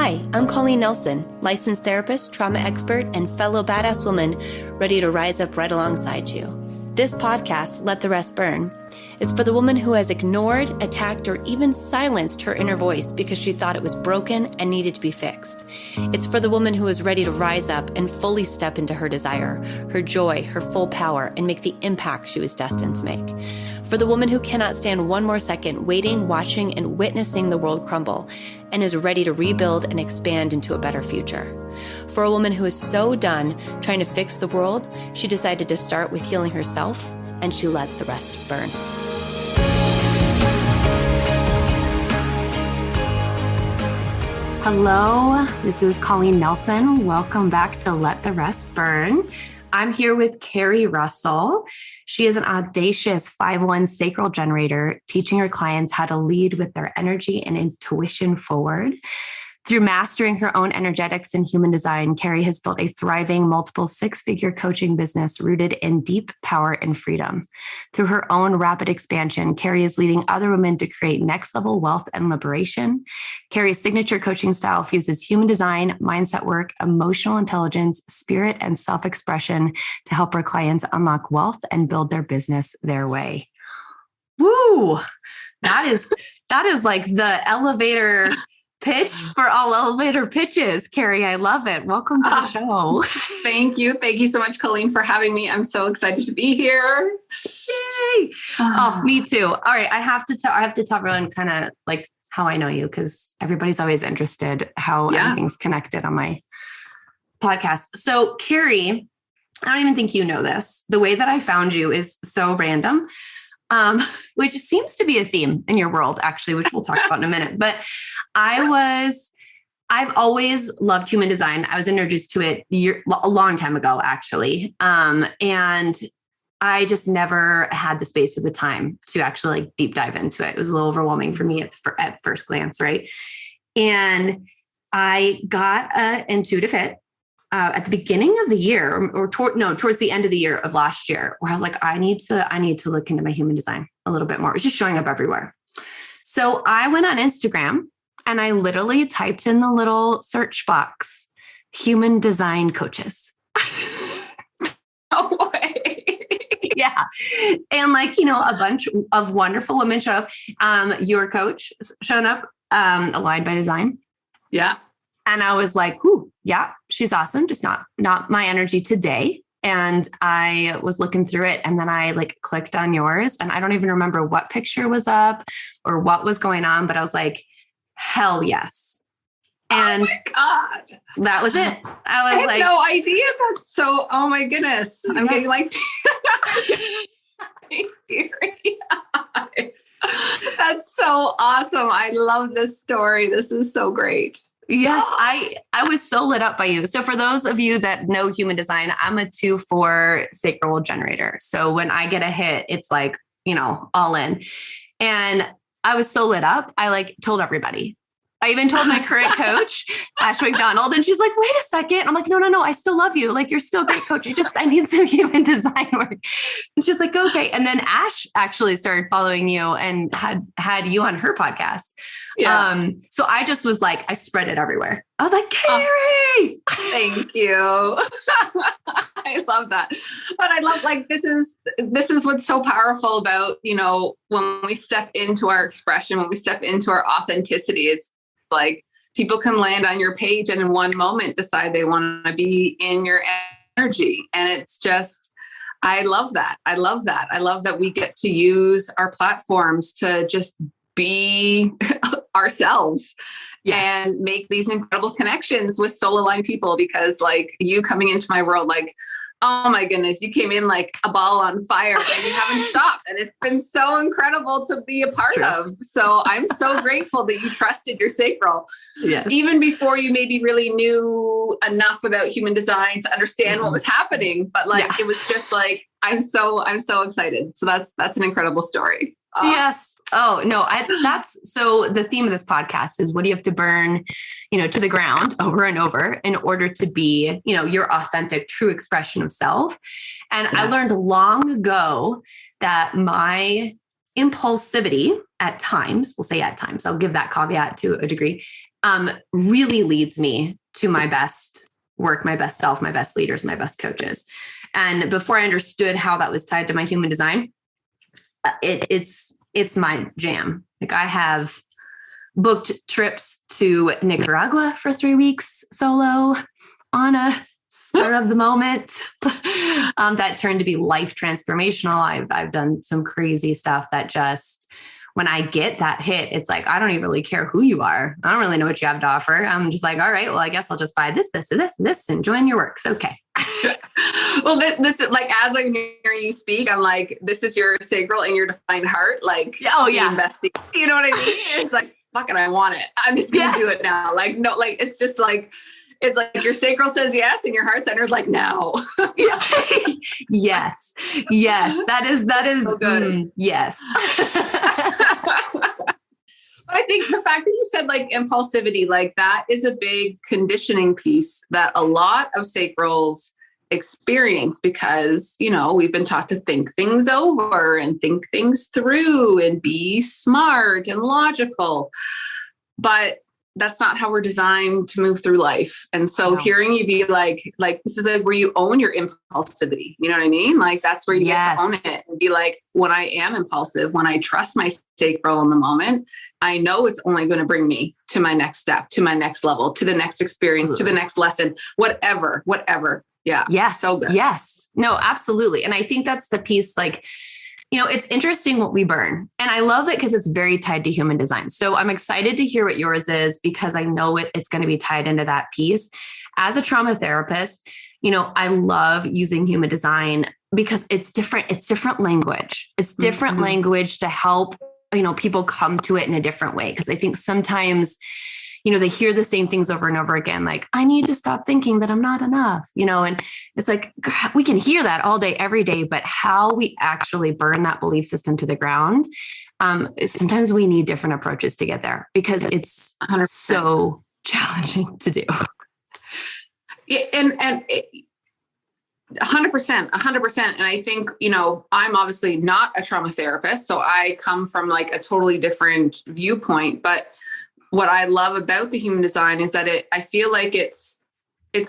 Hi, I'm Colleen Nelson, licensed therapist, trauma expert, and fellow badass woman ready to rise up right alongside you. This podcast, Let the Rest Burn, is for the woman who has ignored, attacked, or even silenced her inner voice because she thought it was broken and needed to be fixed. It's for the woman who is ready to rise up and fully step into her desire, her joy, her full power, and make the impact she was destined to make. For the woman who cannot stand one more second waiting, watching, and witnessing the world crumble and is ready to rebuild and expand into a better future. For a woman who is so done trying to fix the world, she decided to start with healing herself, and she let the rest burn. Hello, this is Colleen Nelson. Welcome back to Let the Rest Burn. I'm here with Kari Russell. She is an audacious 5/1 Sacral Generator, teaching her clients how to lead with their energy and intuition forward. Through mastering her own energetics and human design, Kari has built a thriving multiple six-figure coaching business rooted in deep power and freedom. Through her own rapid expansion, Kari is leading other women to create next-level wealth and liberation. Kari's signature coaching style fuses human design, mindset work, emotional intelligence, spirit, and self-expression to help her clients unlock wealth and build their business their way. Woo! That is like the elevator pitch for all elevator pitches. Kari, I love it. Welcome to the show. Thank you. Thank you so much, Colleen, for having me. I'm so excited to be here. Yay. Oh, me too. All right. I have to tell everyone kind of like how I know you, because everybody's always interested how everything's connected on my podcast. So Kari, I don't even think you know this. The way that I found you is so random. Which seems to be a theme in your world, actually, which we'll talk about in a minute. But I've always loved human design. I was introduced to it a long time ago, actually. And I just never had the space or the time to actually like deep dive into it. It was a little overwhelming for me at first glance, right? And I got an intuitive hit at the beginning of the year towards the end of the year of last year, where I was like, I need to look into my human design a little bit more. It's just showing up everywhere. So I went on Instagram and I literally typed in the little search box, human design coaches. No way. Yeah. And a bunch of wonderful women show up. Your coach showing up, Aligned by Design. Yeah. And I was like, ooh, yeah, she's awesome. Just not my energy today. And I was looking through it, and then I clicked on yours, and I don't even remember what picture was up or what was going on, but I was like, hell yes. And oh my God, that was it. I had no idea. That's so, oh my goodness. I'm getting teary-eyed. That's so awesome. I love this story. This is so great. Yes, I was so lit up by you. So for those of you that know human design, I'm a 2/4 Sacral Generator. So when I get a hit, it's like, all in. And I was so lit up. I told everybody. I even told my current coach, Ash McDonald, and she's like, wait a second. I'm like, no, I still love you. You're still a great coach. I need some human design work. And she's like, okay. And then Ash actually started following you and had you on her podcast. Yeah. So I just was like, I spread it everywhere. I was like, Kari! Thank you. I love that. But I love, this is what's so powerful about, when we step into our expression, when we step into our authenticity, it's like people can land on your page and in one moment decide they want to be in your energy. And it's just, I love that. I love that we get to use our platforms to just be ourselves. Yes. And make these incredible connections with soul aligned people, because you coming into my world, oh my goodness, you came in like a ball on fire and you haven't stopped. And it's been so incredible to be a part of. So I'm so grateful that you trusted your sacral. Yes. Even before you maybe really knew enough about human design to understand what was happening. But it was just I'm so excited. So that's an incredible story. Yes. Oh, no, that's so the theme of this podcast is what do you have to burn, to the ground over and over in order to be, your authentic, true expression of self. And I learned long ago that my impulsivity at times, we'll say at times, I'll give that caveat to a degree, really leads me to my best work, my best self, my best leaders, my best coaches. And before I understood how that was tied to my human design, it's my jam. Like I have booked trips to Nicaragua for 3 weeks solo on a spur of the moment. That turned to be life transformational. I've done some crazy stuff that just, when I get that hit, it's like, I don't even really care who you are. I don't really know what you have to offer. I'm just like, all right, well, I guess I'll just buy this, this, and this, and this, and join your works. Okay. Well, that's like, as I'm hearing you speak, I'm like, this is your sacral and your defined heart. Like, oh yeah, investing. You know what I mean? It's like, fucking, I want it. I'm just going to do it now. Like, no, like, it's just like, it's like your sacral says yes, and your heart center is like, no. Yes. That is so good. Yes. But I think the fact that you said like impulsivity, like that is a big conditioning piece that a lot of sacrals experience, because, you know, we've been taught to think things over and think things through and be smart and logical. But that's not how we're designed to move through life. And so hearing you be like, this is like where you own your impulsivity. You know what I mean? Like that's where you get to own it and be like, when I am impulsive, when I trust my sacral in the moment, I know it's only going to bring me to my next step, to my next level, to the next experience, to the next lesson, whatever. Yeah. Yes. So good. Yes. No, absolutely. And I think that's the piece, like, you know, it's interesting what we burn. And I love it because it's very tied to human design. So I'm excited to hear what yours is, because I know it's going to be tied into that piece. As a trauma therapist, you know, I love using human design because it's different. It's different language. It's different language to help, you know, people come to it in a different way. Because I think sometimes, you know, they hear the same things over and over again, like, I need to stop thinking that I'm not enough, you know, and it's like, God, we can hear that all day, every day, but how we actually burn that belief system to the ground. Sometimes we need different approaches to get there, because it's 100%. So challenging to do. Yeah, and 100%. And I think, you know, I'm obviously not a trauma therapist, so I come from like a totally different viewpoint, but what I love about the human design is that I feel like it's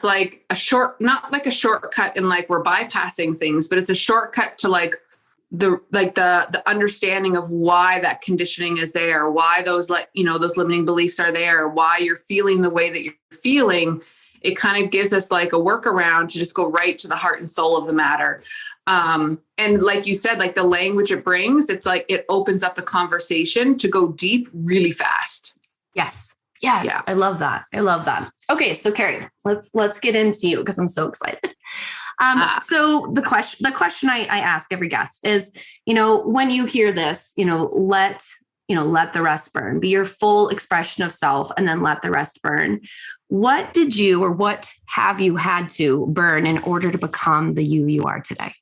like not like a shortcut and like we're bypassing things, but it's a shortcut to like the understanding of why that conditioning is there, why those, like, you know, those limiting beliefs are there, why you're feeling the way that you're feeling. It kind of gives us like a workaround to just go right to the heart and soul of the matter. And like you said, like the language it brings, it's like, it opens up the conversation to go deep really fast. Yes. Yeah. I love that. Okay. So Kari, let's get into you, because I'm so excited. So the question I ask every guest is, you know, when you hear this, you know, let the rest burn, be your full expression of self, and then let the rest burn. What did you, or what have you had to burn in order to become the you are today?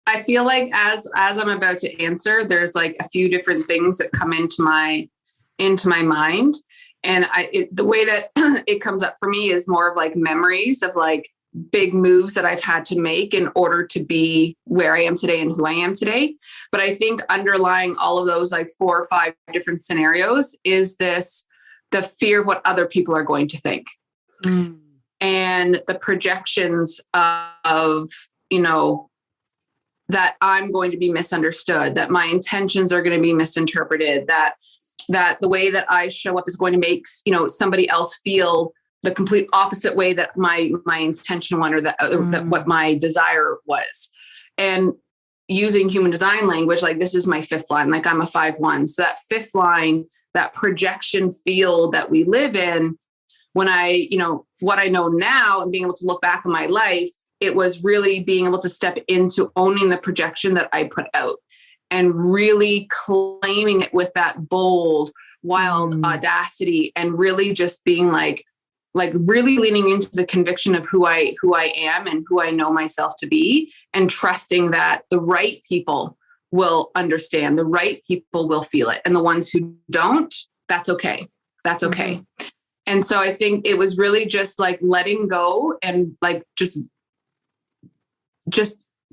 I feel like as I'm about to answer, there's like a few different things that come into my mind. And the way that it comes up for me is more of like memories of like big moves that I've had to make in order to be where I am today and who I am today. But I think underlying all of those like 4 or 5 different scenarios is the fear of what other people are going to think. And the projections of, you know, that I'm going to be misunderstood, that my intentions are going to be misinterpreted, that the way that I show up is going to make, you know, somebody else feel the complete opposite way that my intention went, or that what my desire was. And using human design language, like this is my 5th line, like I'm a 5/1. So that 5th line, that projection field that we live in, when I, you know, what I know now and being able to look back on my life, it was really being able to step into owning the projection that I put out and really claiming it with that bold, wild audacity, and really just being like really leaning into the conviction of who I am and who I know myself to be, and trusting that the right people will understand, the right people will feel it. And the ones who don't, that's okay. That's okay. And so I think it was really just like letting go and like just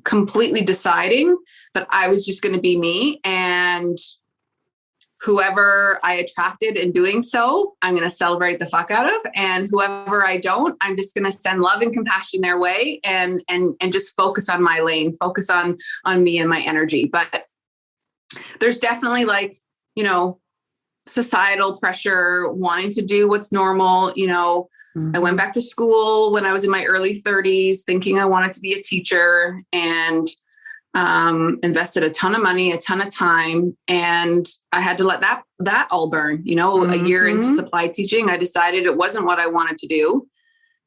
completely deciding that I was just going to be me, and whoever I attracted in doing so, I'm going to celebrate the fuck out of. And whoever I don't, I'm just going to send love and compassion their way and just focus on my lane, focus on me and my energy. But there's definitely like, you know, societal pressure, wanting to do what's normal. You know, I went back to school when I was in my early 30s, thinking I wanted to be a teacher, and invested a ton of money, a ton of time, and I had to let that all burn. You know, a year into supply teaching, I decided it wasn't what I wanted to do.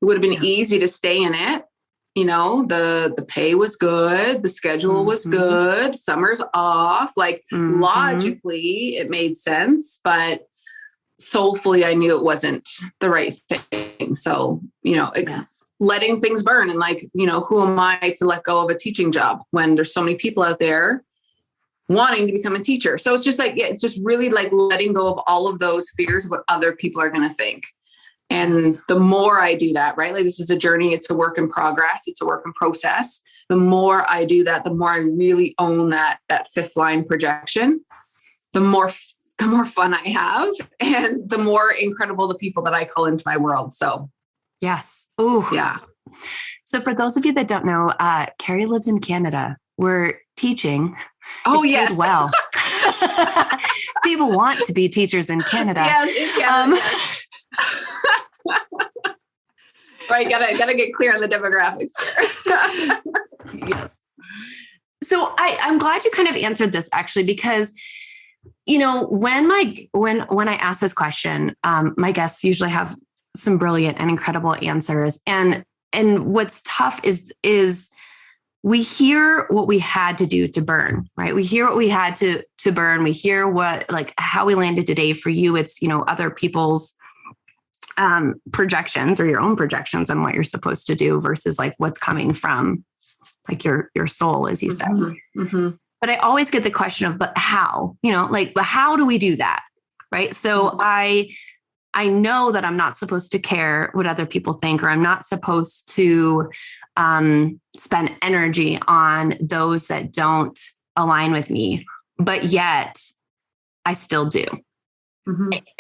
It would have been easy to stay in it. You know, the pay was good, the schedule was good, summer's off. Like logically, it made sense, but soulfully, I knew it wasn't the right thing. So, you know, letting things burn, and like, you know, who am I to let go of a teaching job when there's so many people out there wanting to become a teacher? So it's just like, it's just really like letting go of all of those fears of what other people are going to think. And the more I do that, right? Like, this is a journey. It's a work in progress. It's a work in process. The more I do that, the more I really own that fifth line projection, the more fun I have, and the more incredible the people that I call into my world. So yes. Oh, yeah. So for those of you that don't know, Kari lives in Canada, where teaching is paid well. People want to be teachers in Canada. Yes, in Canada. Right, gotta get clear on the demographics here. Yes. So I'm glad you kind of answered this, actually, because, you know, when I ask this question, my guests usually have some brilliant and incredible answers. And what's tough is we hear what we had to do to burn, right? We hear what we had to burn. We hear what, like, how we landed today. For you, it's, you know, other people's projections or your own projections on what you're supposed to do versus like what's coming from like your soul, as you said. But I always get the question of, but how, you know, like, but how do we do that? Right. So I know that I'm not supposed to care what other people think, or I'm not supposed to spend energy on those that don't align with me, but yet I still do.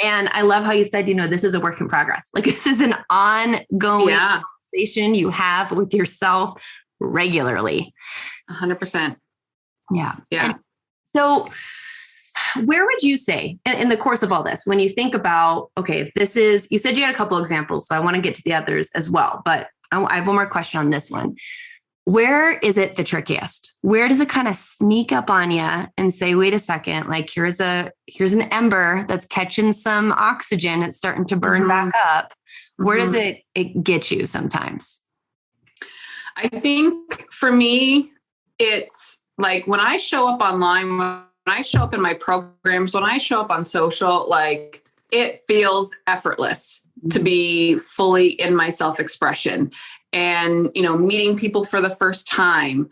And I love how you said, you know, this is a work in progress. Like, this is an ongoing conversation you have with yourself regularly. 100%. Yeah. Yeah. And so where would you say in the course of all this, when you think about, okay, if this is, you said you had a couple examples, so I want to get to the others as well, but I have one more question on this one. Where is it the trickiest? Where does it kind of sneak up on you and say, wait a second, like here's an ember that's catching some oxygen. It's starting to burn back up. Where does it get you sometimes? I think for me, it's like when I show up online, when I show up in my programs, when I show up on social, like it feels effortless to be fully in my self-expression. And, you know, meeting people for the first time,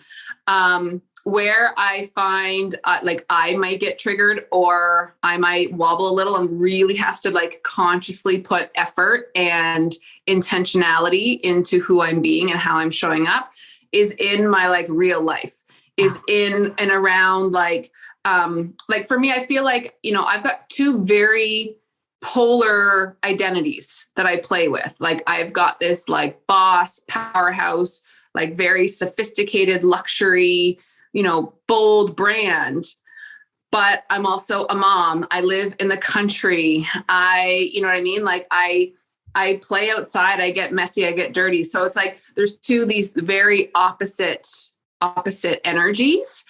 where I find like I might get triggered, or I might wobble a little and really have to like consciously put effort and intentionality into who I'm being and how I'm showing up, is in my like real life, is in and around like for me, I feel like, you know, I've got two very polar identities that I play with. Like, I've got this like boss, powerhouse, like very sophisticated luxury, you know, bold brand, but I'm also a mom. I live in the country. You know what I mean? Like I play outside, I get messy, I get dirty. So it's like, there's these very opposite energies.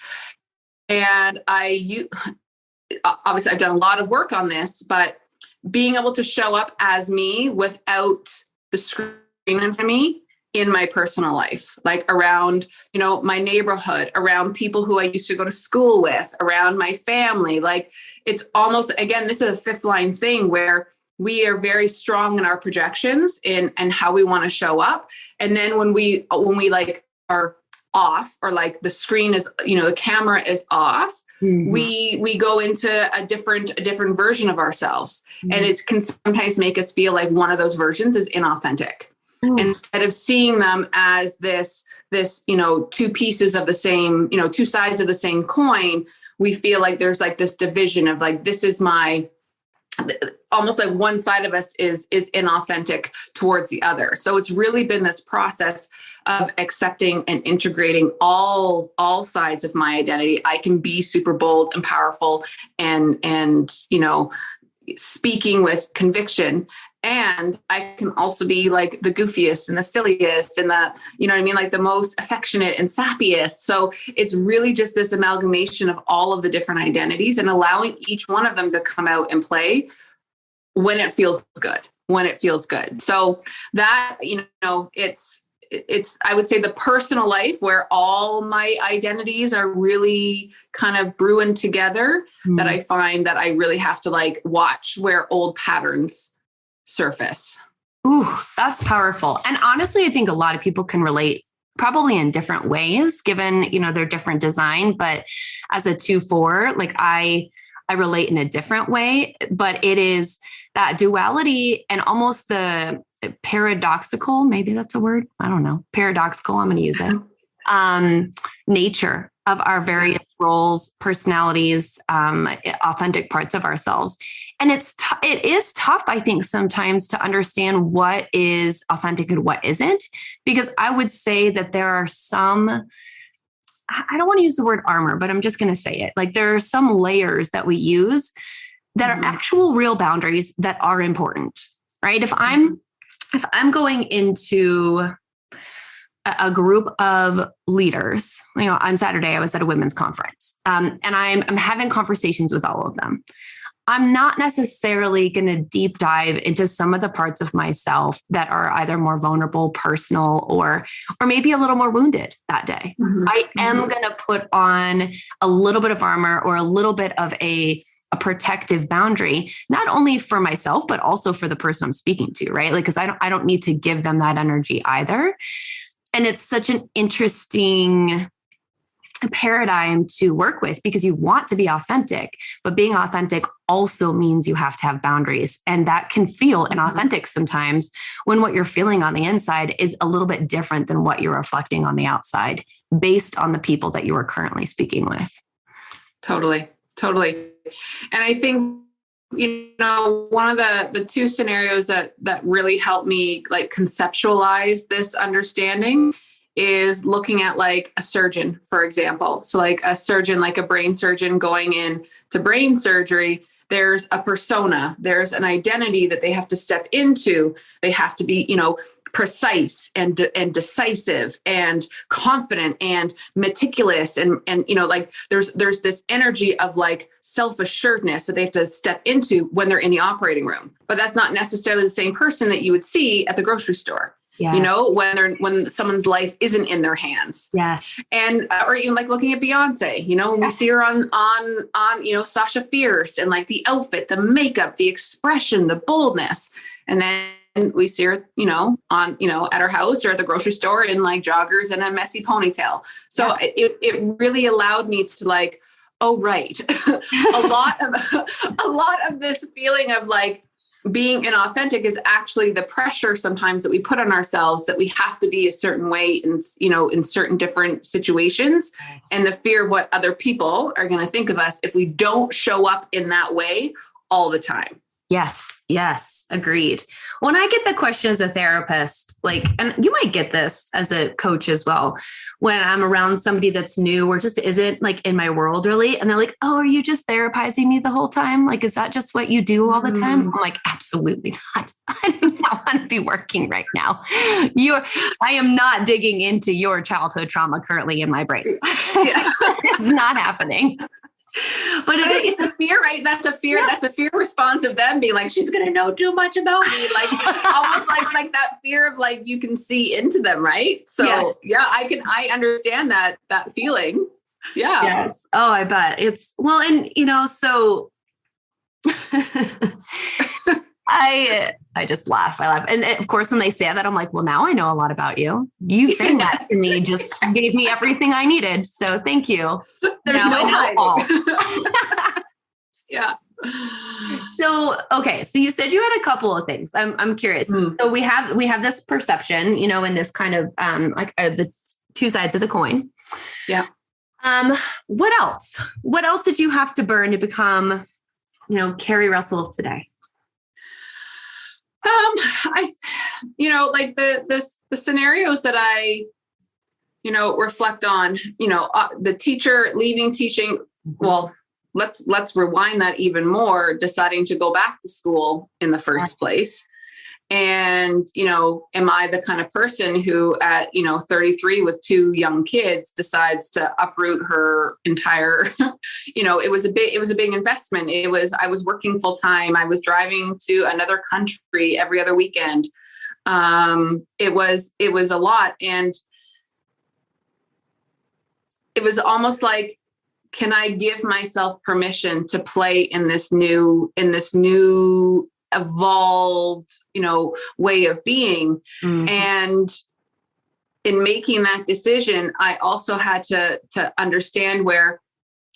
And obviously I've done a lot of work on this, but being able to show up as me without the screen in front of me in my personal life, like around, you know, my neighborhood, around people who I used to go to school with, around my family. Like, it's almost, again, this is a fifth line thing where we are very strong in our projections and how we want to show up. And then when we like are off, or like the screen is, you know, the camera is off, we go into a different version of ourselves. And it can sometimes make us feel like one of those versions is inauthentic. Instead of seeing them as this, you know, two pieces of the same, you know, two sides of the same coin, we feel like there's like this division of like, this is my, almost like one side of us is inauthentic towards the other. So it's really been this process of accepting and integrating all sides of my identity. I can be super bold and powerful and, you know, speaking with conviction. And I can also be like the goofiest and the silliest and the, you know what I mean? Like the most affectionate and sappiest. So it's really just this amalgamation of all of the different identities and allowing each one of them to come out and play when it feels good. So that, you know, it's, I would say the personal life where all my identities are really kind of brewing together, that I find that I really have to like watch where old patterns surface. Ooh, that's powerful. And honestly, I think a lot of people can relate probably in different ways, given, you know, their different design. But as a 2/4, like I relate in a different way, but it is that duality and almost the paradoxical, maybe that's a word. I don't know. Paradoxical. I'm going to use it. Nature of our various roles, personalities, authentic parts of ourselves. And it is tough, I think, sometimes to understand what is authentic and what isn't, because I would say that there are some, I don't want to use the word armor, but I'm just going to say it. Like there are some layers that we use that are actual real boundaries that are important, right? If I'm going into a group of leaders, you know, on Saturday I was at a women's conference, and I'm having conversations with all of them. I'm not necessarily going to deep dive into some of the parts of myself that are either more vulnerable, personal, or maybe a little more wounded that day. I am going to put on a little bit of armor or a little bit of a protective boundary, not only for myself, but also for the person I'm speaking to, right? Like, because I don't need to give them that energy either. And it's such an interesting paradigm to work with because you want to be authentic, but being authentic also means you have to have boundaries. And that can feel inauthentic sometimes when what you're feeling on the inside is a little bit different than what you're reflecting on the outside based on the people that you are currently speaking with. Totally. And I think, you know, one of the two scenarios that really helped me like conceptualize this understanding is looking at like a surgeon, for example. So like a surgeon, like a brain surgeon going in to brain surgery, there's a persona, there's an identity that they have to step into. They have to be, you know, precise and decisive and confident and meticulous. And, you know, like there's this energy of like self-assuredness that they have to step into when they're in the operating room, but that's not necessarily the same person that you would see at the grocery store. Yeah. You know, when someone's life isn't in their hands. Yes. And, or even like looking at Beyonce, you know, when we see her on, you know, Sasha Fierce and like the outfit, the makeup, the expression, the boldness. And then we see her, you know, on, you know, at her house or at the grocery store in like joggers and a messy ponytail. So it really allowed me to like, oh, right. a lot of this feeling of like, being inauthentic is actually the pressure sometimes that we put on ourselves that we have to be a certain way in, you know, in certain different situations. Yes. And the fear of what other people are going to think of us if we don't show up in that way all the time. Yes. Agreed. When I get the question as a therapist, like, and you might get this as a coach as well, when I'm around somebody that's new or just isn't like in my world really. And they're like, oh, are you just therapizing me the whole time? Like, is that just what you do all the time? I'm like, absolutely not. I do not want to be working right now. I am not digging into your childhood trauma currently in my brain. It's not happening. But it's a fear, right? That's a fear. Yeah. That's a fear response of them being like, she's going to know too much about me. Like almost like that fear of like, you can see into them. Right. So I understand that feeling. Yeah. Yes. Oh, I bet and you know, so I just laugh. And of course, when they say that, I'm like, well, now I know a lot about you. You saying that to me just gave me everything I needed. So thank you. There's now no all. Yeah. So, okay. So you said you had a couple of things. I'm curious. So we have this perception, you know, in this kind of the two sides of the coin. Yeah. What else? What else did you have to burn to become, Kari Russell of today? Like the scenarios that I, reflect on, the teacher leaving teaching. Well, let's rewind that even more, deciding to go back to school in the first place. And, am I the kind of person who at, 33 with 2 young kids decides to uproot her entire, it was a big investment. I was working full time. I was driving to another country every other weekend. It was a lot. And it was almost like, can I give myself permission to play in this new evolved, way of being? Mm-hmm. And in making that decision, I also had to understand where,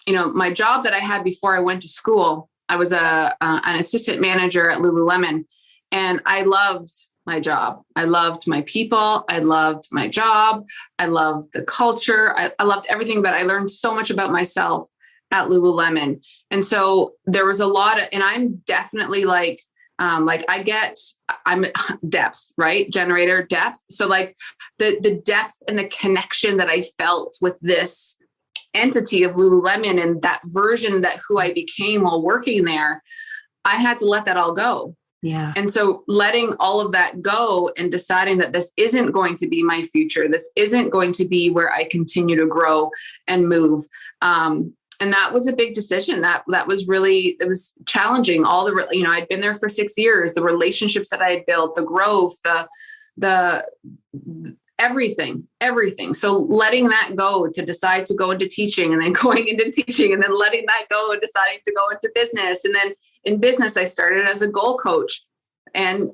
my job that I had before I went to school, I was an assistant manager at Lululemon, and I loved my job. I loved my people. I loved my job. I loved the culture. I loved everything, but I learned so much about myself at Lululemon. And so there was a lot of, and I'm definitely I'm depth, right? Generator depth. So like the depth and the connection that I felt with this entity of Lululemon and that version that who I became while working there, I had to let that all go. Yeah. And so letting all of that go and deciding that this isn't going to be my future, this isn't going to be where I continue to grow and move. And that was a big decision. That was really, it was challenging. I'd been there for 6 years, the relationships that I had built, the growth, the everything. So letting that go to decide to go into teaching, and then going into teaching, and then letting that go and deciding to go into business. And then in business, I started as a goal coach and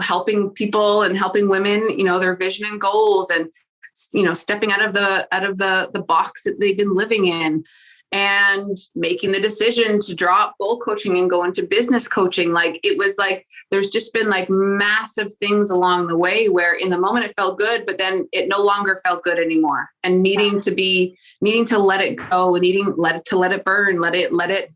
helping people and helping women, their vision and goals, and, stepping out of the box that they've been living in, and making the decision to drop goal coaching and go into business coaching. Like, it was like, there's just been like massive things along the way where in the moment it felt good, but then it no longer felt good anymore. And needing to let it go, let it burn, let it,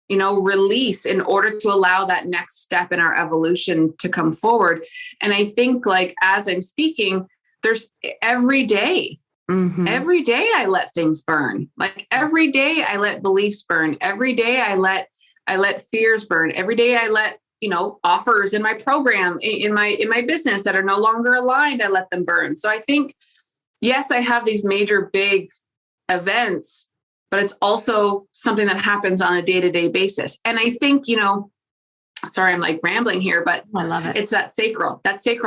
release in order to allow that next step in our evolution to come forward. And I think, like, as I'm speaking, there's every day, every day I let things burn. Like, every day I let beliefs burn. Every day I let fears burn. Every day I let, offers in my program, in my business that are no longer aligned, I let them burn. So I think, yes, I have these major big events, but it's also something that happens on a day-to-day basis. And I think, sorry, I'm like rambling here, but I love it. It's that sacral,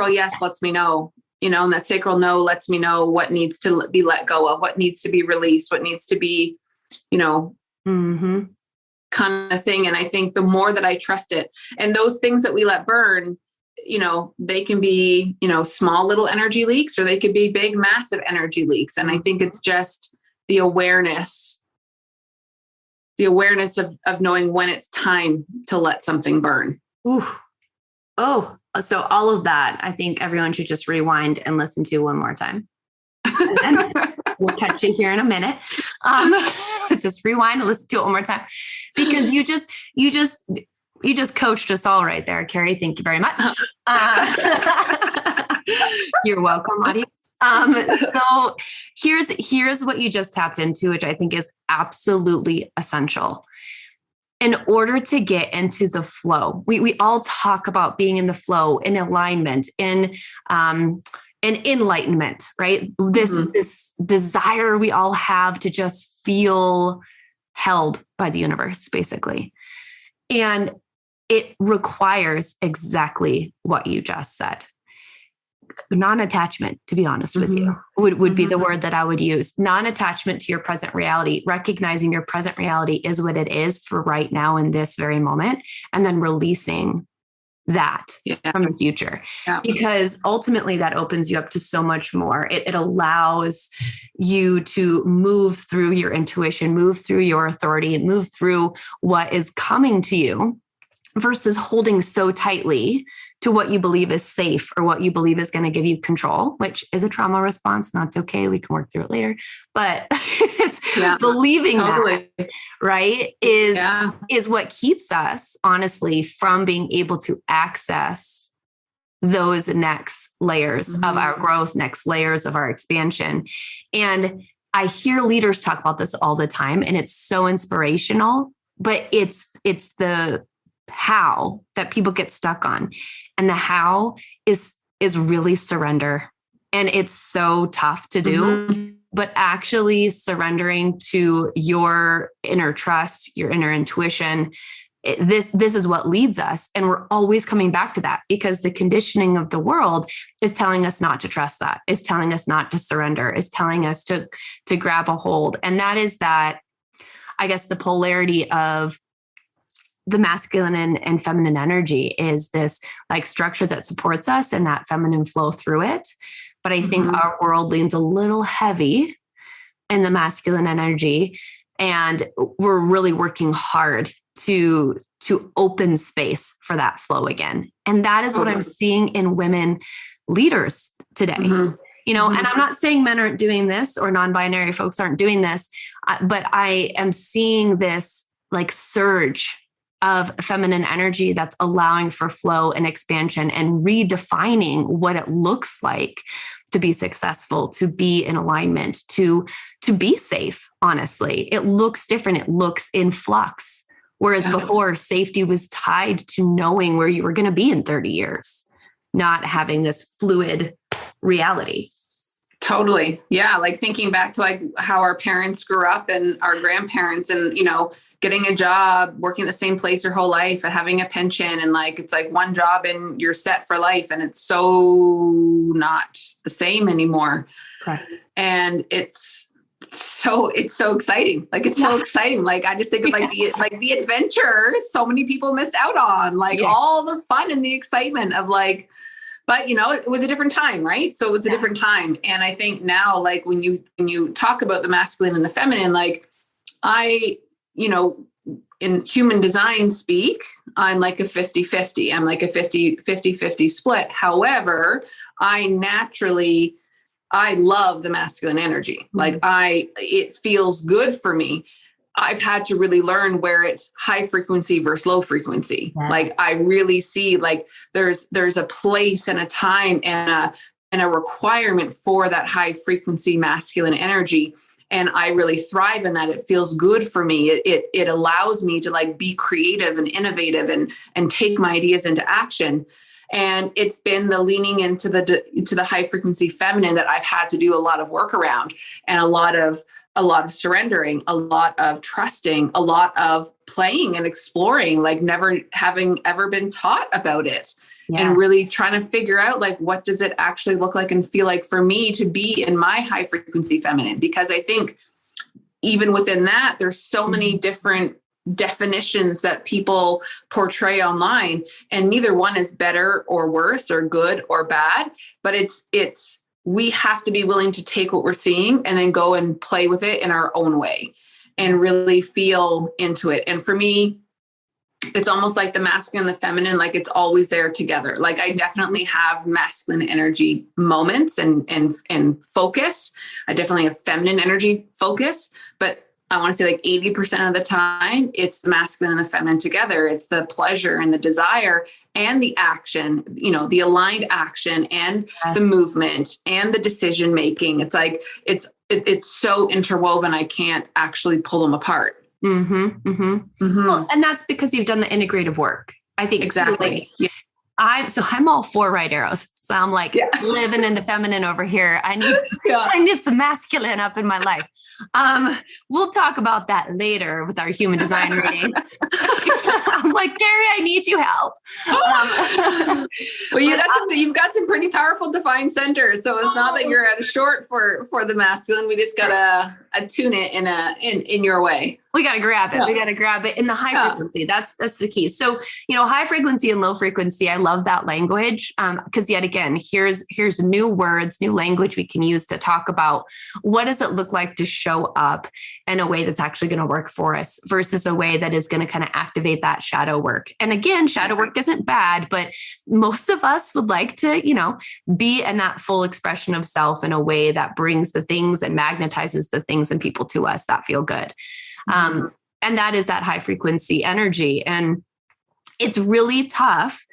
yes, lets me know, and that sacral no lets me know what needs to be let go of, what needs to be released, what needs to be, kind of thing. And I think the more that I trust it, and those things that we let burn, they can be, small little energy leaks, or they could be big, massive energy leaks. And I think it's just the awareness of knowing when it's time to let something burn. Ooh. Oh, so all of that, I think everyone should just rewind and listen to one more time. And then we'll catch you here in a minute. Just rewind and listen to it one more time, because you just coached us all right there, Kari. Thank you very much. You're welcome, audience. So here's what you just tapped into, which I think is absolutely essential. In order to get into the flow, we all talk about being in the flow, in alignment, in enlightenment, right? This desire we all have to just feel held by the universe, basically. And it requires exactly what you just said. Non-attachment, to be honest with you, would be the word that I would use. Non-attachment to your present reality, recognizing your present reality is what it is for right now in this very moment, and then releasing that from the future. Yeah. Because ultimately that opens you up to so much more. It allows you to move through your intuition, move through your authority, and move through what is coming to you versus holding so tightly to what you believe is safe or what you believe is going to give you control, which is a trauma response. And that's okay. We can work through it later. But it's believing that, right, is what keeps us, honestly, from being able to access those next layers of our growth, next layers of our expansion. And I hear leaders talk about this all the time, and it's so inspirational, but it's the how that people get stuck on. And the how is really surrender. And it's so tough to do, but actually surrendering to your inner trust, your inner intuition, this is what leads us. And we're always coming back to that because the conditioning of the world is telling us not to trust that, is telling us not to surrender, is telling us to grab a hold. And that is that, I guess, the polarity of the masculine and feminine energy is this like structure that supports us and that feminine flow through it. But I think our world leans a little heavy in the masculine energy, and we're really working hard to open space for that flow again. And that is what I'm seeing in women leaders today. You know, and I'm not saying men aren't doing this or non-binary folks aren't doing this, but I am seeing this like surge of feminine energy that's allowing for flow and expansion and redefining what it looks like to be successful, to be in alignment, to be safe. Honestly, it looks different. It looks in flux. Whereas before, safety was tied to knowing where you were going to be in 30 years, not having this fluid reality. Totally. Yeah. Like thinking back to like how our parents grew up and our grandparents and, you know, getting a job, working at the same place your whole life and having a pension. And like, it's like one job and you're set for life. And it's so not the same anymore. Correct. And it's so exciting. Like, it's so exciting. Like, I just think of like the adventure so many people missed out on, like all the fun and the excitement of like, but you know, it was a different time, right? So it was a different time. And I think now, like when you talk about the masculine and the feminine, like you know, in human design speak, I'm like a 50-50. I'm like a 50-50 split. However, I love the masculine energy. Like it feels good for me. I've had to really learn where it's high frequency versus low frequency. Yeah. Like I really see like there's a place and a time and a requirement for that high frequency masculine energy. And I really thrive in that. It feels good for me. It allows me to like be creative and innovative and take my ideas into action. And it's been the leaning into the high frequency feminine that I've had to do a lot of work around, and a lot of surrendering, a lot of trusting, a lot of playing and exploring, like never having ever been taught about it. And really trying to figure out like, what does it actually look like and feel like for me to be in my high frequency feminine? Because I think even within that, there's so many different definitions that people portray online, and neither one is better or worse or good or bad, but it's we have to be willing to take what we're seeing and then go and play with it in our own way and really feel into it. And for me, it's almost like the masculine and the feminine, like it's always there together. Like I definitely have masculine energy moments and focus. I definitely have feminine energy focus, but I want to say like 80% of the time, it's the masculine and the feminine together. It's the pleasure and the desire and the action, you know, the aligned action and the movement and the decision making. It's like, it's so interwoven. I can't actually pull them apart. Well, and that's because you've done the integrative work. I think exactly. Like, I'm all for right arrows. So I'm like living in the feminine over here. I need some masculine up in my life. We'll talk about that later with our human design reading. I'm like, Kari, I need you help. Well, you've got some pretty powerful defined centers. So it's not that you're at a short for the masculine. We just gotta attune it in your way. We got to grab it. Yeah. We got to grab it in the high frequency. That's the key. So, high frequency and low frequency. I love that language. Because yet again, here's new words, new language we can use to talk about what does it look like to show up in a way that's actually going to work for us versus a way that is going to kind of activate that shadow work. And again, shadow work isn't bad, but most of us would like to, be in that full expression of self in a way that brings the things and magnetizes the things and people to us that feel good. And that is that high frequency energy. And it's really tough.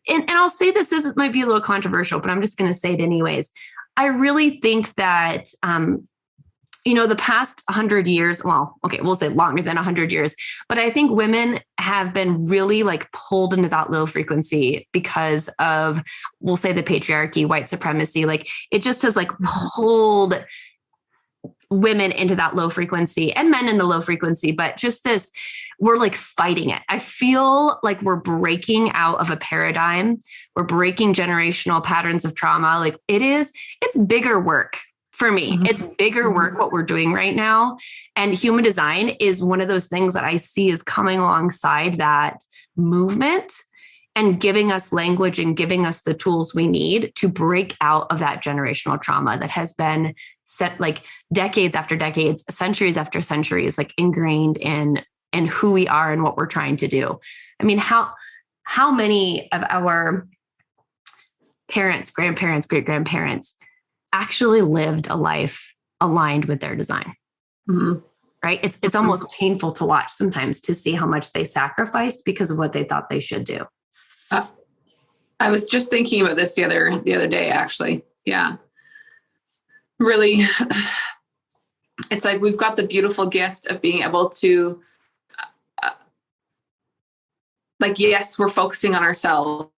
And I'll say this might be a little controversial, but I'm just going to say it anyways. I really think that, the past 100 years, well, okay, we'll say longer than 100 years, but I think women have been really like pulled into that low frequency because of, we'll say the patriarchy, white supremacy, like it just has like pulled women into that low frequency and men into low frequency, but just this, we're like fighting it. I feel like we're breaking out of a paradigm. We're breaking generational patterns of trauma. Like it's bigger work for me. It's bigger work what we're doing right now. And human design is one of those things that I see is coming alongside that movement and giving us language and giving us the tools we need to break out of that generational trauma that has been set like decades after decades, centuries after centuries, like ingrained in who we are and what we're trying to do. I mean, how many of our parents, grandparents, great-grandparents actually lived a life aligned with their design? Right? It's almost painful to watch sometimes to see how much they sacrificed because of what they thought they should do. I was just thinking about this the other day, actually. Yeah. Really, it's like we've got the beautiful gift of being able to, yes, we're focusing on ourselves.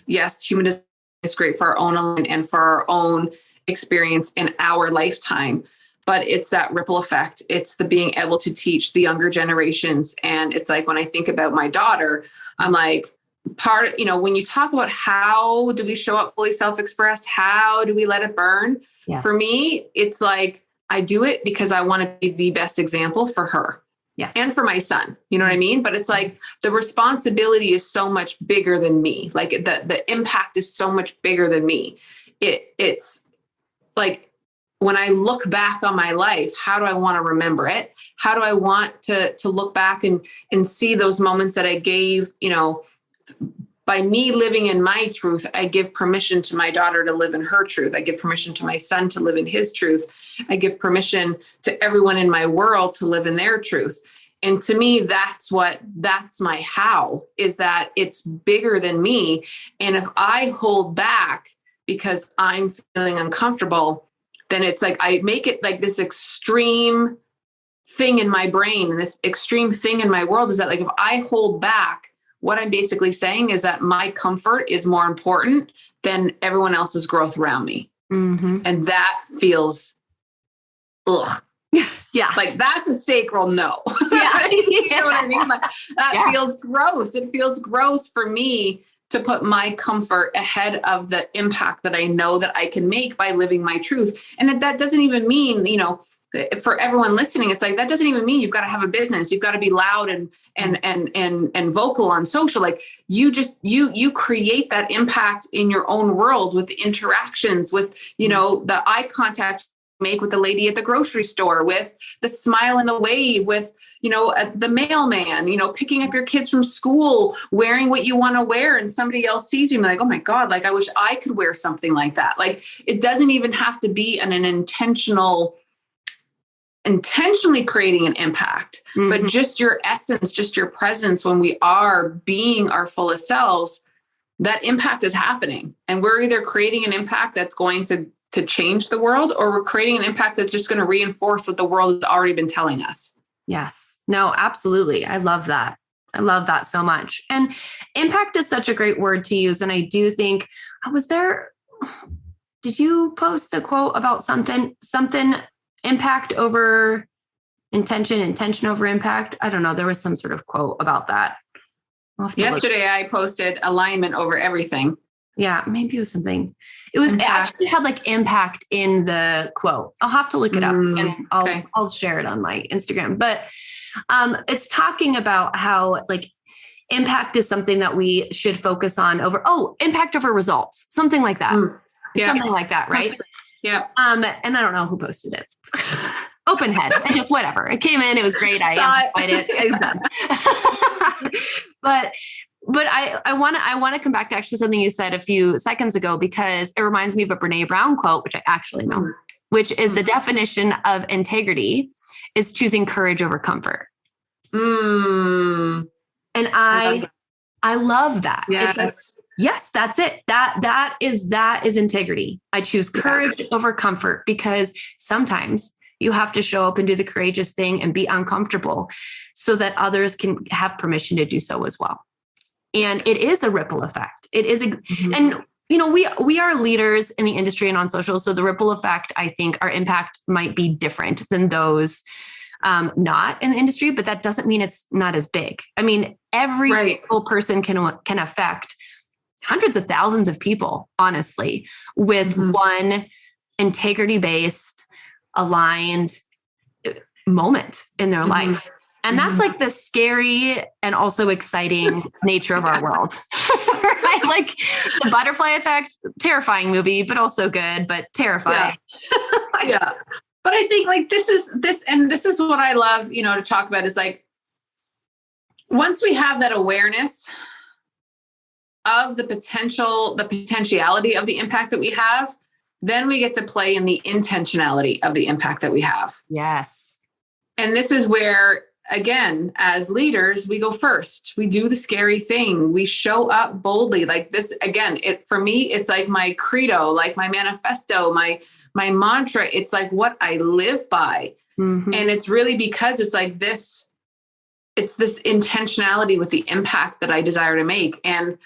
Yes, human design is great for our own alignment and for our own experience in our lifetime. But it's that ripple effect. It's the being able to teach the younger generations. And it's like when I think about my daughter, I'm like, when you talk about how do we show up fully self-expressed, how do we let it burn? Yes. For me, it's like, I do it because I want to be the best example for her. Yes. And for my son, you know what I mean? But it's like the responsibility is so much bigger than me. Like the impact is so much bigger than me. It's like, when I look back on my life, how do I want to remember it? How do I want to look back and see those moments that I gave, by me living in my truth, I give permission to my daughter to live in her truth. I give permission to my son to live in his truth. I give permission to everyone in my world to live in their truth. And to me, that's my how, is that it's bigger than me. And if I hold back because I'm feeling uncomfortable, then it's like, I make it like this extreme thing in my brain. And this extreme thing in my world is that, like, if I hold back, what I'm basically saying is that my comfort is more important than everyone else's growth around me. And that feels, ugh. Yeah. Like that's a sacral no. Yeah. You know what I mean? Like, that feels gross. It feels gross for me to put my comfort ahead of the impact that I know that I can make by living my truth. And that doesn't even mean, for everyone listening, it's like, that doesn't even mean you've got to have a business. You've got to be loud and vocal on social. Like you create that impact in your own world with the interactions, with, the eye contact make with the lady at the grocery store, with the smile and the wave, with, the mailman, picking up your kids from school, wearing what you want to wear, and somebody else sees you and like, oh my God, like I wish I could wear something like that. Like it doesn't even have to be an intentionally creating an impact, but just your essence, just your presence, when we are being our fullest selves, that impact is happening. And we're either creating an impact that's going to change the world, or we're creating an impact that's just going to reinforce what the world has already been telling us. Yes. No, absolutely. I love that. I love that so much. And impact is such a great word to use. And I do think did you post the quote about something impact over intention over impact? I don't know. There was some sort of quote about that. Yesterday, I posted alignment over everything. Yeah, maybe it was something. It actually had like impact in the quote. I'll have to look it up and I'll share it on my Instagram. But It's talking about how like impact is something that we should focus on impact over results, something like that. Yeah. Something like that, right? Yeah. And I don't know who posted it. Open head. I just, whatever. It came in, it was great. I amplified it. I'm done. But I want to come back to actually something you said a few seconds ago, because it reminds me of a Brene Brown quote, which I actually know, which is the definition of integrity is choosing courage over comfort. And I love that. Yes. Like, yes, that's it. That is integrity. I choose courage over comfort, because sometimes you have to show up and do the courageous thing and be uncomfortable so that others can have permission to do so as well. And it is a ripple effect. It is and you know, we are leaders in the industry and on social. So the ripple effect, I think our impact might be different than those not in the industry, but that doesn't mean it's not as big. I mean, every single person can affect hundreds of thousands of people, honestly, with one integrity-based, aligned moment in their life. And that's like the scary and also exciting nature of our world. Right? Like the butterfly effect, terrifying movie, but also good, but terrifying. Yeah. But I think like this is what I love, to talk about is like, once we have that awareness of the potentiality of the impact that we have, then we get to play in the intentionality of the impact that we have. Yes. And this is where, again, as leaders, we go first. We do the scary thing. We show up boldly. Like this, again, for me, it's like my credo, like my manifesto, my mantra. It's like what I live by. And it's really because it's like this, it's this intentionality with the impact that I desire to make. And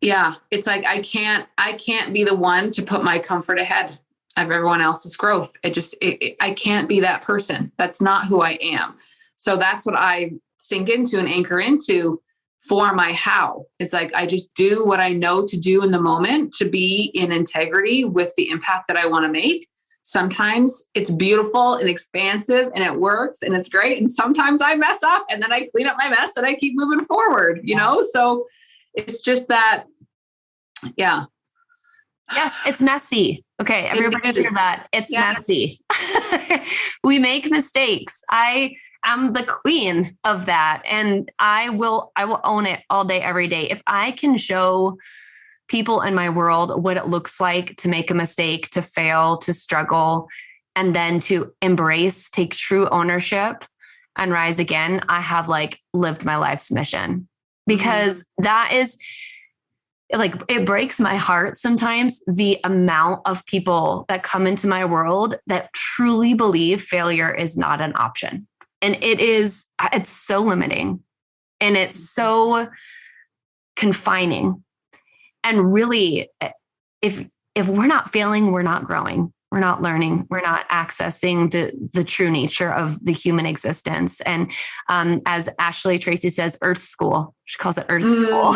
yeah, it's like, I can't be the one to put my comfort ahead of everyone else's growth. I can't be that person. That's not who I am. So that's what I sink into and anchor into for my how. It's like, I just do what I know to do in the moment to be in integrity with the impact that I want to make. Sometimes it's beautiful and expansive and it works and it's great. And sometimes I mess up and then I clean up my mess and I keep moving forward, So it's just that, yeah. Yes, it's messy. Okay, everybody hear that. It's messy. We make mistakes. I am the queen of that. And I will own it all day, every day. If I can show people in my world what it looks like to make a mistake, to fail, to struggle, and then to embrace, take true ownership and rise again, I have like lived my life's mission. Because that is like, it breaks my heart sometimes, the amount of people that come into my world that truly believe failure is not an option. And it's so limiting and it's so confining. And really, if we're not failing, we're not growing. We're not learning. We're not accessing the true nature of the human existence. And as Ashley Tracy says, Earth School. She calls it Earth School.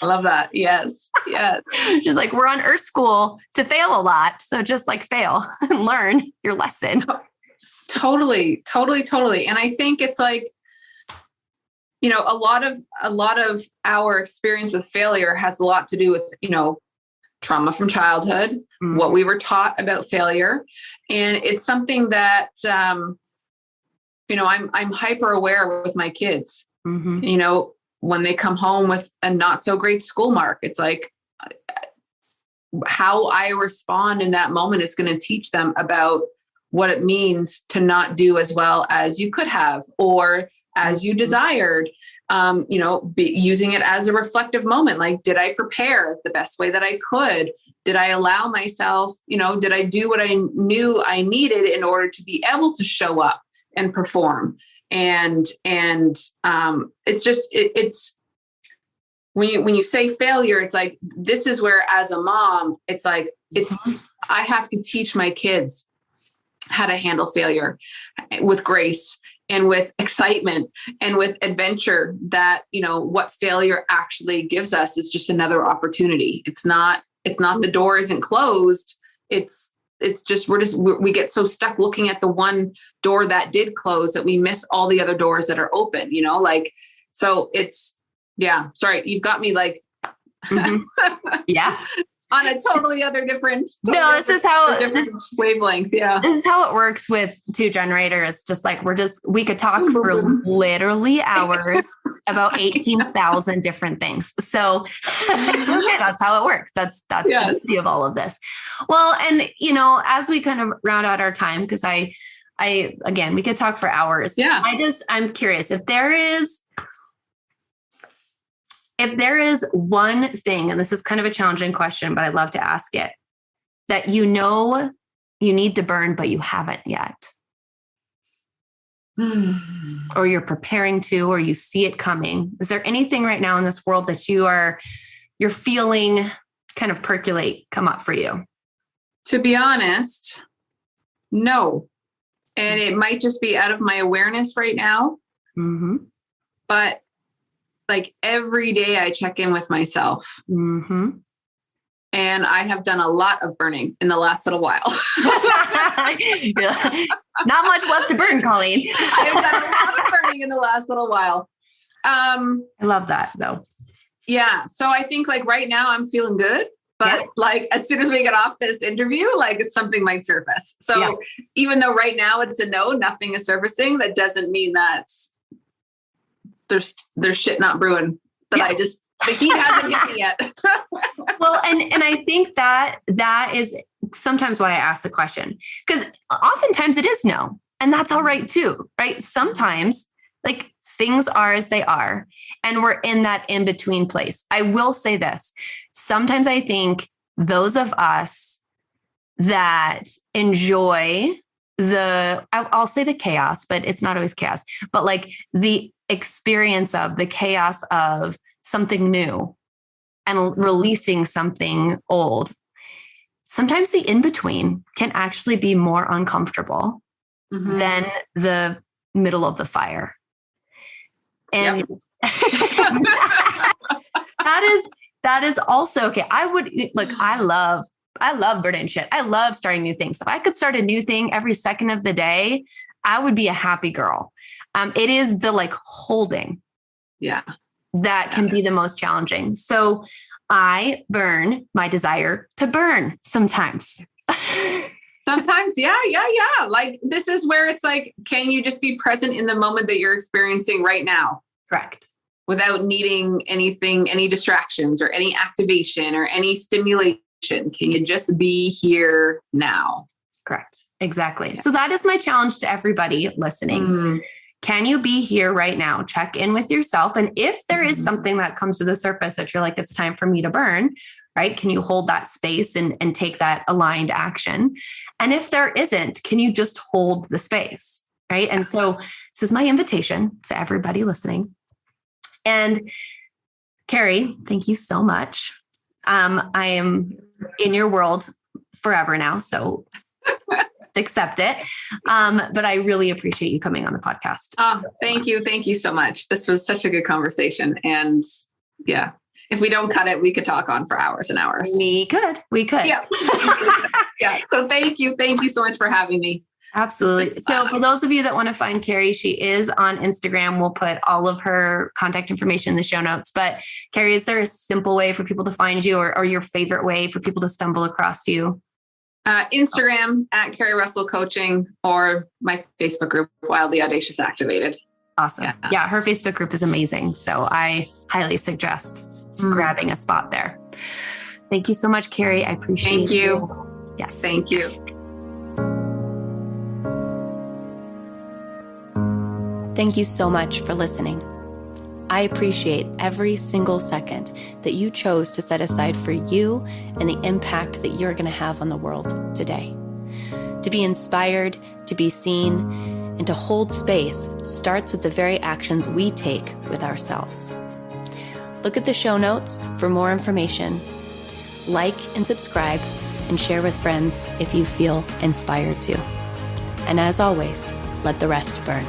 I love that. Yes. Yes. She's like, we're on Earth School to fail a lot. So just like fail and learn your lesson. Totally. And I think it's like, a lot of our experience with failure has a lot to do with, trauma from childhood, what we were taught about failure. And it's something that, I'm hyper aware with my kids, when they come home with a not so great school mark, it's like how I respond in that moment is going to teach them about what it means to not do as well as you could have, or as you desired. Using it as a reflective moment. Like, did I prepare the best way that I could? Did I allow myself, did I do what I knew I needed in order to be able to show up and perform? And it's when you say failure, it's like, this is where, as a mom, it's like, I have to teach my kids how to handle failure with grace and with excitement and with adventure. That, what failure actually gives us is just another opportunity. It's not the door isn't closed. It's we get so stuck looking at the one door that did close that we miss all the other doors that are open, like, so sorry, you've got me like, yeah, on a totally other different. This is how wavelength. Yeah. This is how it works with two generators. Just like we could talk for literally hours about 18,000 different things. So okay, that's how it works. That's the beauty of all of this. Well, and as we kind of round out our time, because again, we could talk for hours. Yeah. I'm curious if there is one thing, and this is kind of a challenging question, but I'd love to ask it, that you need to burn, but you haven't yet, or you're preparing to, or you see it coming. Is there anything right now in this world that you're feeling kind of come up for you? To be honest, no. And it might just be out of my awareness right now. Mm-hmm. But like every day I check in with myself. Mm-hmm. And I have done a lot of burning in the last little while. Not much left to burn, Colleen. I have done a lot of burning in the last little while. I love that though. Yeah. So I think like right now I'm feeling good, but like as soon as we get off this interview, like something might surface. So even though right now it's a no, nothing is surfacing, that doesn't mean that there's shit not brewing that the heat hasn't hit me yet. Well, and I think that is sometimes why I ask the question, because oftentimes it is no, and that's all right too, right? Sometimes like things are as they are, and we're in that in-between place. I will say this. Sometimes I think those of us that enjoy I'll say the chaos, but it's not always chaos, but like the experience of the chaos of something new and releasing something old. Sometimes the in-between can actually be more uncomfortable than the middle of the fire. And that is also okay. I love burning shit. I love starting new things. If I could start a new thing every second of the day, I would be a happy girl. It is the like holding that can be the most challenging. So I burn my desire to burn sometimes. Sometimes. Yeah. Like this is where it's like, can you just be present in the moment that you're experiencing right now? Correct. Without needing anything, any distractions or any activation or any stimulation. Can you just be here now? Correct. Exactly. Yeah. So that is my challenge to everybody listening. Can you be here right now? Check in with yourself. And if there is something that comes to the surface that you're like, it's time for me to burn, right? Can you hold that space and take that aligned action? And if there isn't, can you just hold the space, right? And so this is my invitation to everybody listening. And Kari, thank you so much. I am in your world forever now, so accept it. But I really appreciate you coming on the podcast. Thank you. Thank you so much. This was such a good conversation. And if we don't cut it, we could talk on for hours and hours. We could. Yeah. So thank you. Thank you so much for having me. Absolutely. So for those of you that want to find Kari, she is on Instagram. We'll put all of her contact information in the show notes. But Kari, is there a simple way for people to find you or your favorite way for people to stumble across you? Instagram at Kari Russell Coaching, or my Facebook group, Wildly Audacious Activated. Awesome. Yeah, her Facebook group is amazing. So I highly suggest grabbing a spot there. Thank you so much, Kari. I appreciate it. Thank you. Yes. Thank you. Thank you so much for listening. I appreciate every single second that you chose to set aside for you and the impact that you're going to have on the world today. To be inspired, to be seen, and to hold space starts with the very actions we take with ourselves. Look at the show notes for more information. Like and subscribe and share with friends if you feel inspired to. And as always, let the rest burn.